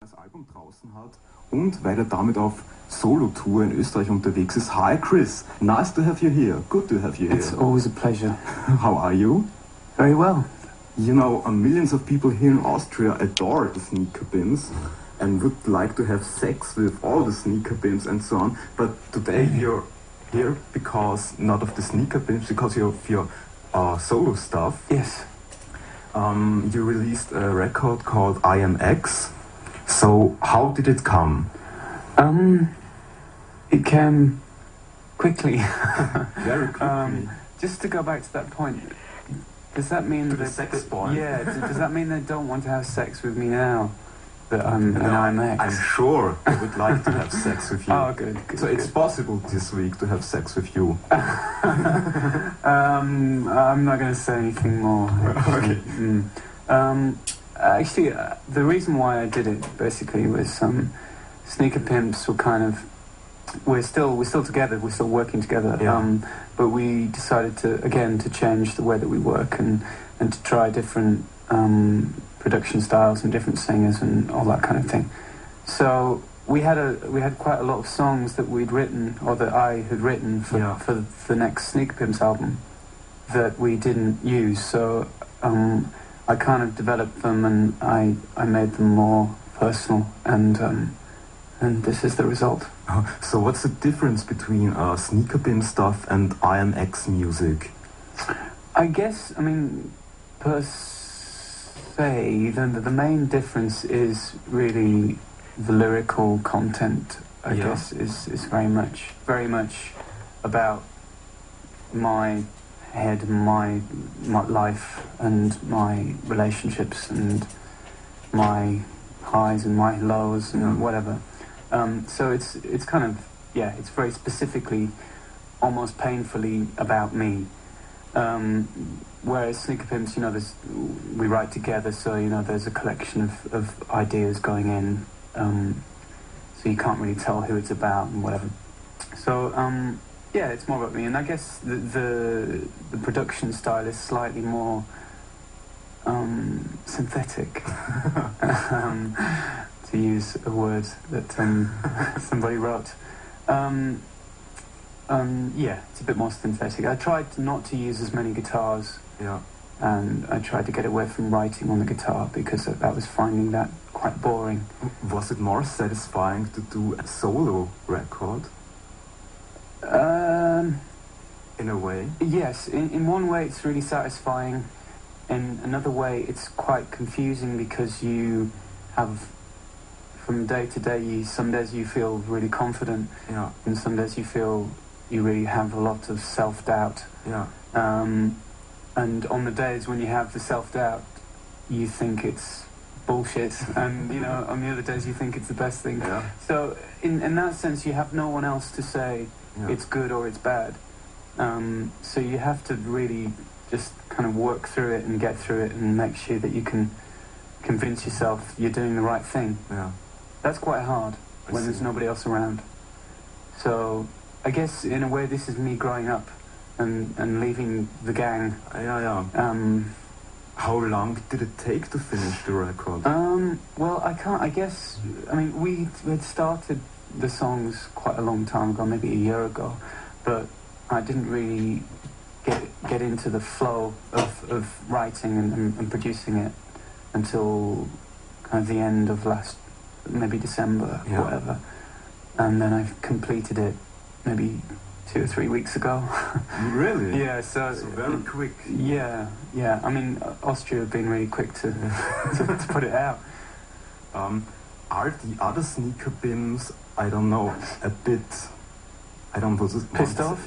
das Album draußen hat und weil er damit auf Solo-Tour in Österreich unterwegs ist. Hi Chris, nice to have you here. Good to have you here. It's always a pleasure. How are you? Very well. You know, millions of people here in Austria adore the sneaker bins and would like to have sex with all the sneaker bins and so on. But today you're here because, not of the sneaker bins, because of your solo stuff. Yes. You released a record called IAMX. So how did it come? It came quickly. Very quickly. Just to go back to that point, does that mean to the sex point? Yeah. Does that mean they don't want to have sex with me now that I'm an IAMX? I'm sure they would like to have sex with you. Oh, good. So it's possible this week to have sex with you. I'm not going to say anything more. Okay. Actually, the reason why I did it basically was Sneaker Pimps were kind of we're still together, we're still working together. Yeah. But we decided to change the way that we work and to try different production styles and different singers and all that kind of thing. So we had quite a lot of songs that we'd written or that I had written for the next Sneaker Pimps album that we didn't use. So I kind of developed them and I made them more personal and this is the result. So what's the difference between Sneaker Pimp stuff and IAMX music? I guess, per se, the main difference is really the lyrical content. I guess is very much about my head, my life, and my relationships, and my highs and my lows, and whatever. So it's kind of it's very specifically, almost painfully about me. Whereas Sneaker Pimps, we write together, so there's a collection of ideas going in, so you can't really tell who it's about and whatever. So it's more about me, and I guess the production style is slightly more synthetic, to use a word that somebody wrote. It's a bit more synthetic. I tried not to use as many guitars, and I tried to get away from writing on the guitar because I was finding that quite boring. Was it more satisfying to do a solo record? In a way? Yes, in one way it's really satisfying. In another way it's quite confusing because you have, from day to day, some days you feel really confident, and some days you feel you really have a lot of self-doubt. And on the days when you have the self-doubt, you think it's bullshit, and on the other days you think it's the best thing. So in that sense you have no one else to say it's good or it's bad. So you have to really just kind of work through it and get through it and make sure that you can convince yourself you're doing the right thing. That's quite hard when there's nobody else around. So I guess in a way this is me growing up and leaving the gang. How long did it take to finish the record? We had started the songs quite a long time ago, maybe a year ago, but I didn't really get into the flow of writing and producing it until kind of the end of maybe December, whatever. And then I completed it maybe 2 or 3 weeks ago. Really? Yeah, so very quick. Yeah. Austria have been really quick to put it out. Are the other Sneaker Pimps, I don't know, a bit, I don't know, pissed off?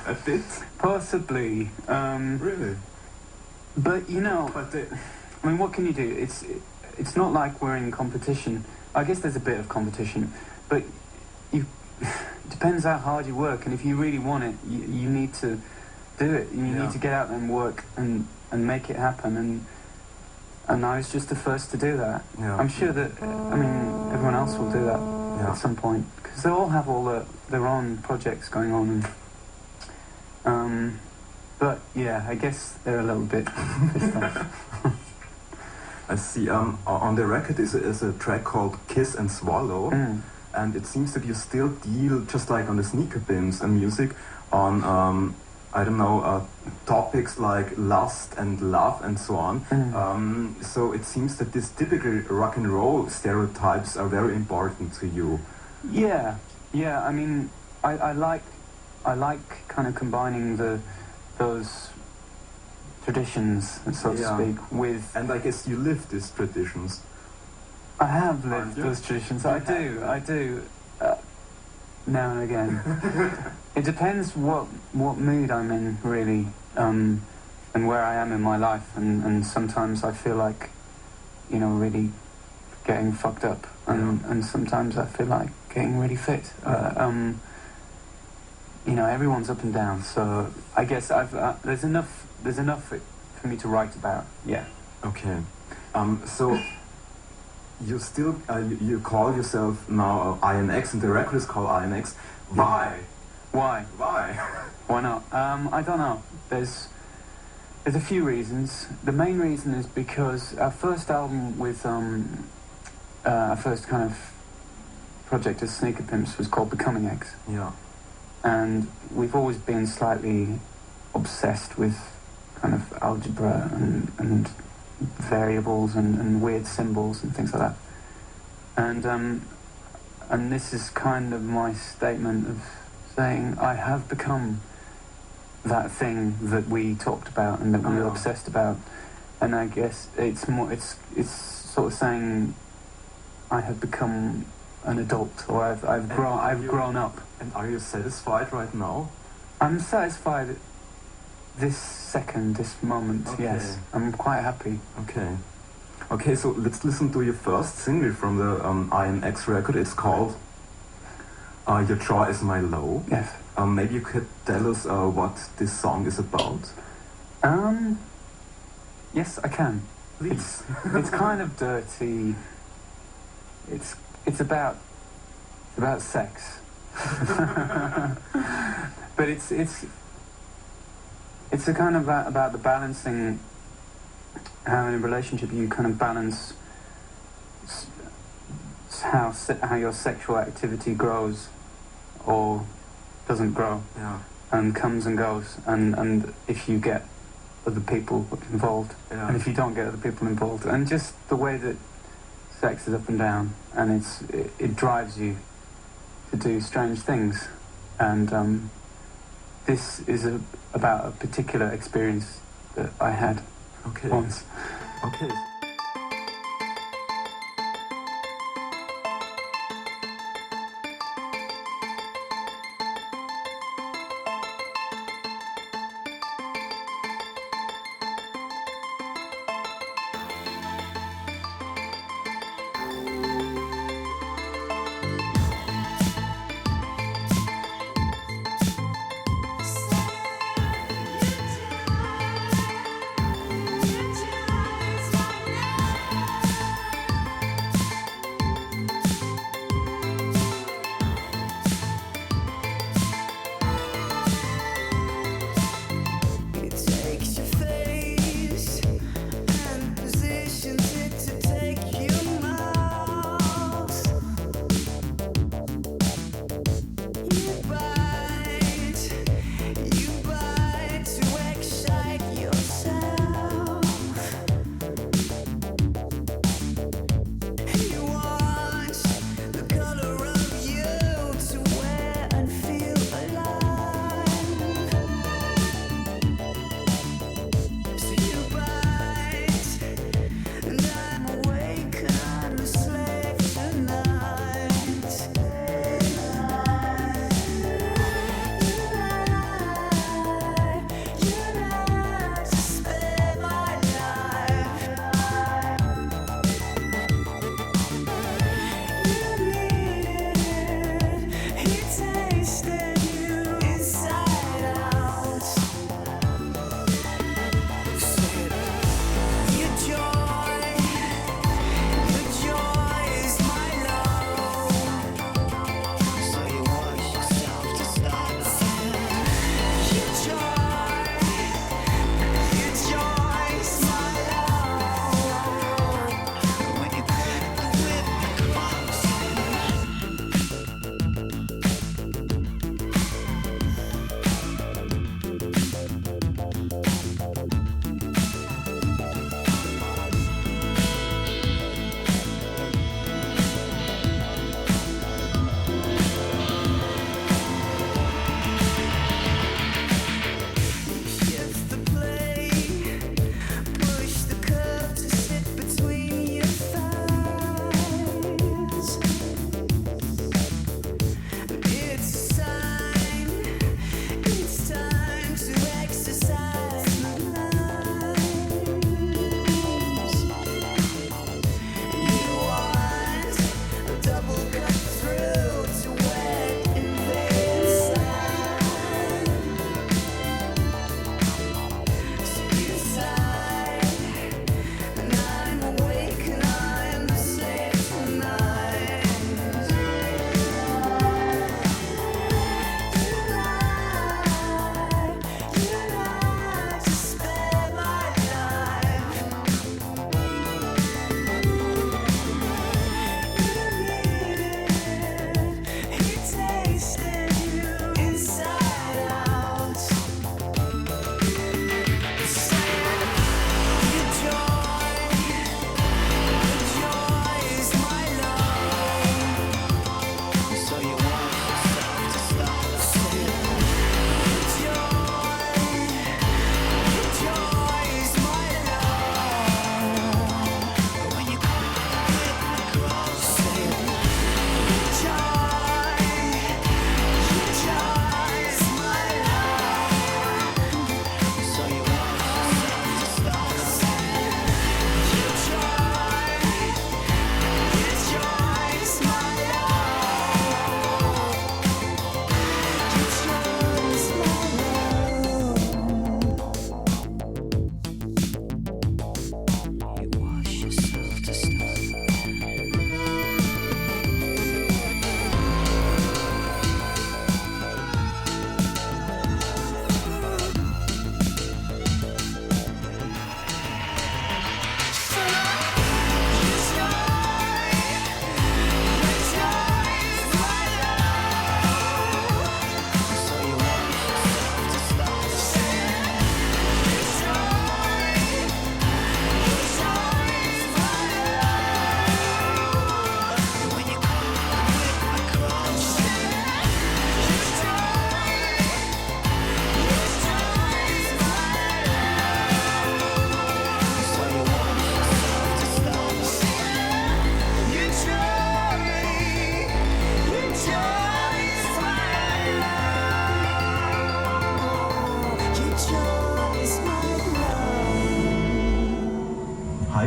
A bit? Possibly. Really? But what can you do? It's not like we're in competition. I guess there's a bit of competition, but it depends how hard you work, and if you really want it, you need to do it. You need to get out there and work and make it happen, and I was just the first to do that. I'm sure that everyone else will do that at some point, because they all have their own projects going on, and But yeah, I guess they're a little bit pissed off. I see. On the record is a track called "Kiss and Swallow," and it seems that you still deal, just like on the sneaker bins and music, on I don't know, topics like lust and love and so on. So it seems that these typical rock and roll stereotypes are very important to you. Yeah. I mean, I like kind of combining those traditions, so to speak, with. And I guess you live these traditions. I have lived those traditions. I do. Now and again. It depends what mood I'm in, really, and where I am in my life. And sometimes I feel like, really getting fucked up, and sometimes I feel like getting really fit. Everyone's up and down. So I guess there's enough for me to write about. Yeah. Okay. So. You still you call yourself now IAMX, and the record is called IAMX. Why? Why not? I don't know. There's a few reasons. The main reason is because our first album with our first kind of project as Sneaker Pimps was called Becoming X. Yeah. And we've always been slightly obsessed with kind of algebra and variables and weird symbols and things like that. And this is kind of my statement of saying I have become that thing that we talked about and that we were obsessed about. And I guess it's sort of saying I have become an adult, or I've grown up. And are you satisfied right now? I'm satisfied this second, this moment, yes. I'm quite happy. Okay, so let's listen to your first single from the IAMX record. It's called Your Jaw Is My Low. Yes. Maybe you could tell us what this song is about? Yes, I can. Please. It's kind of dirty. It's about sex. But it's a kind of about the balancing, how in a relationship you kind of balance how your sexual activity grows or doesn't grow, and comes and goes, and if you get other people involved, and if you don't get other people involved, and just the way that sex is up and down, and it drives you to do strange things, and this is about a particular experience that I had once. Okay.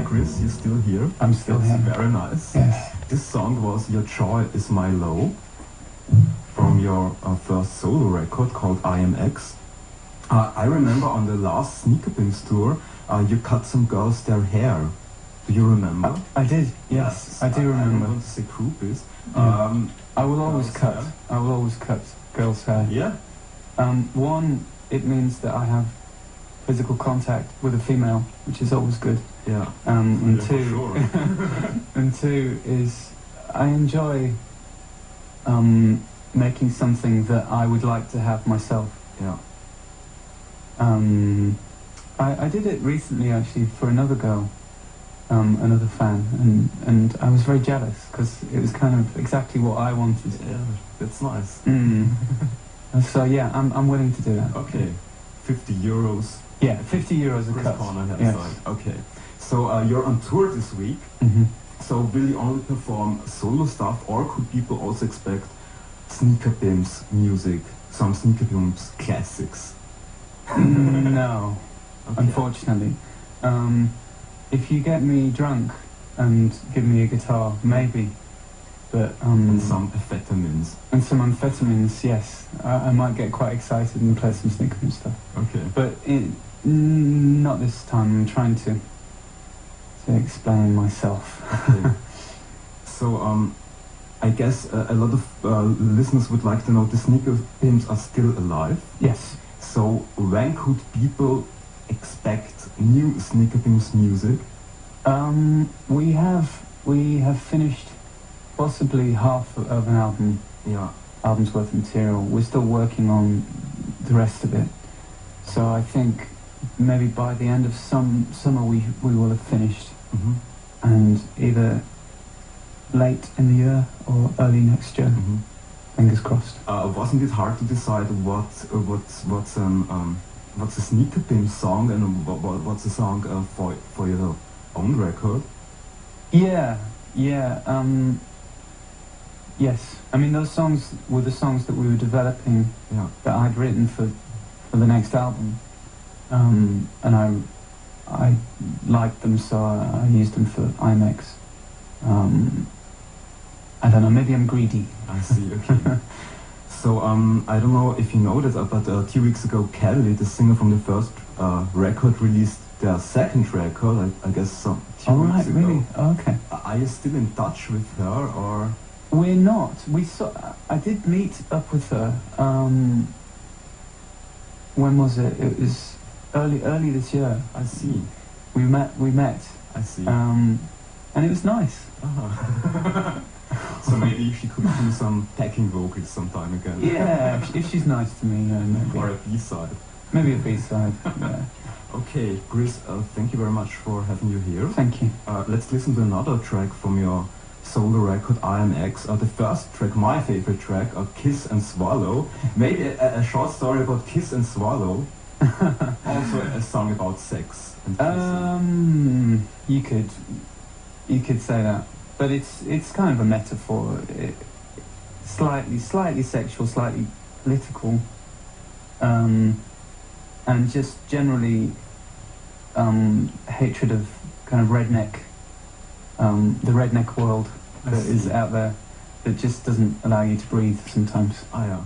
Chris, you're still here. I'm still here. That's very nice. Yes. This song was Your Joy Is My Low from your first solo record called IAMX. I remember on the last Sneaker Pimps tour, you cut some girls their hair. Do you remember? I did, yes. I do remember. I don't want to say groupies. I will always cut. I will always cut girls' hair. Yeah? One, it means that I have physical contact with a female, which is always good. Yeah. And yeah, two, sure. and two is I enjoy making something that I would like to have myself. Yeah. I did it recently actually for another girl, another fan, and I was very jealous because it was kind of exactly what I wanted. Yeah, that's nice. So yeah, I'm willing to do that. Okay, 50 euros. Yeah, 50 euros a Chris cut. Corner Yes. Okay, so you're on tour this week. Mm-hmm. So will you only perform solo stuff, or could people also expect Sneaker Pimps music, some Sneaker Pimps classics? No, Okay. unfortunately. If you get me drunk and give me a guitar, maybe. But And some amphetamines. and some amphetamines, yes. I might get quite excited and play some Sneaker Pimp stuff. Okay. But not this time. I'm trying to explain myself. Okay. So I guess a lot of listeners would like to know the Sneaker Pimps are still alive. Yes. So when could people expect new Sneaker Pimps music? We have finished possibly half of an album's worth of material. We're still working on the rest of it. So I think maybe by the end of summer we will have finished. Mm-hmm. And either late in the year or early next year. Mm-hmm. Fingers crossed. Wasn't it hard to decide what's a Sneaker Pimps song and what's a song for your own record? Yeah. Yes. I mean, those songs were the songs that we were developing, Yeah. that I'd written for the next album. And I liked them, so I used them for IAMX. I don't know, maybe I'm greedy. I see, okay. So, I don't know if you know this, but 2 weeks ago, Kelly, the singer from the first record, released their second record, I guess some 2 weeks right, ago. really? Oh, okay. Are you still in touch with her, or...? We're not. I did meet up with her. When was it? It was early this year. I see. We met. I see. And it was nice. Uh-huh. So maybe she could do some backing vocals sometime again. Yeah, if she's nice to me, maybe. Or a B-side. Maybe a B-side, yeah. Okay, Chris, thank you very much for having you here. Thank you. Let's listen to another track from your solo record, IAMX. The first track, my favorite track, Kiss and Swallow. Maybe a short story about Kiss and Swallow. Also a song about sex and kissing. You could say that. But it's kind of a metaphor. Slightly sexual, slightly political. And just generally hatred of kind of redneck, the redneck world that is out there that just doesn't allow you to breathe sometimes. Ah, yeah.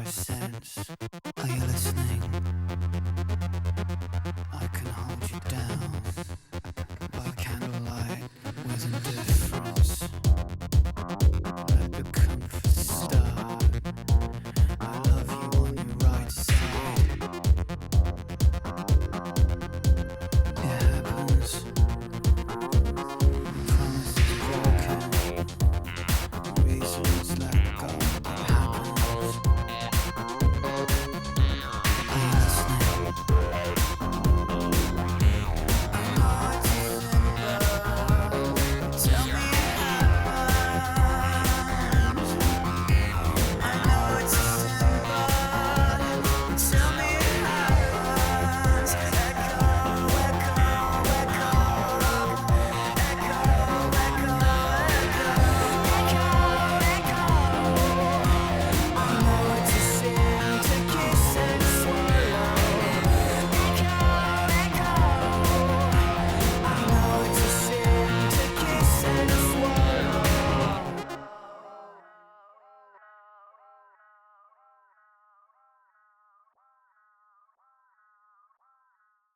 sense.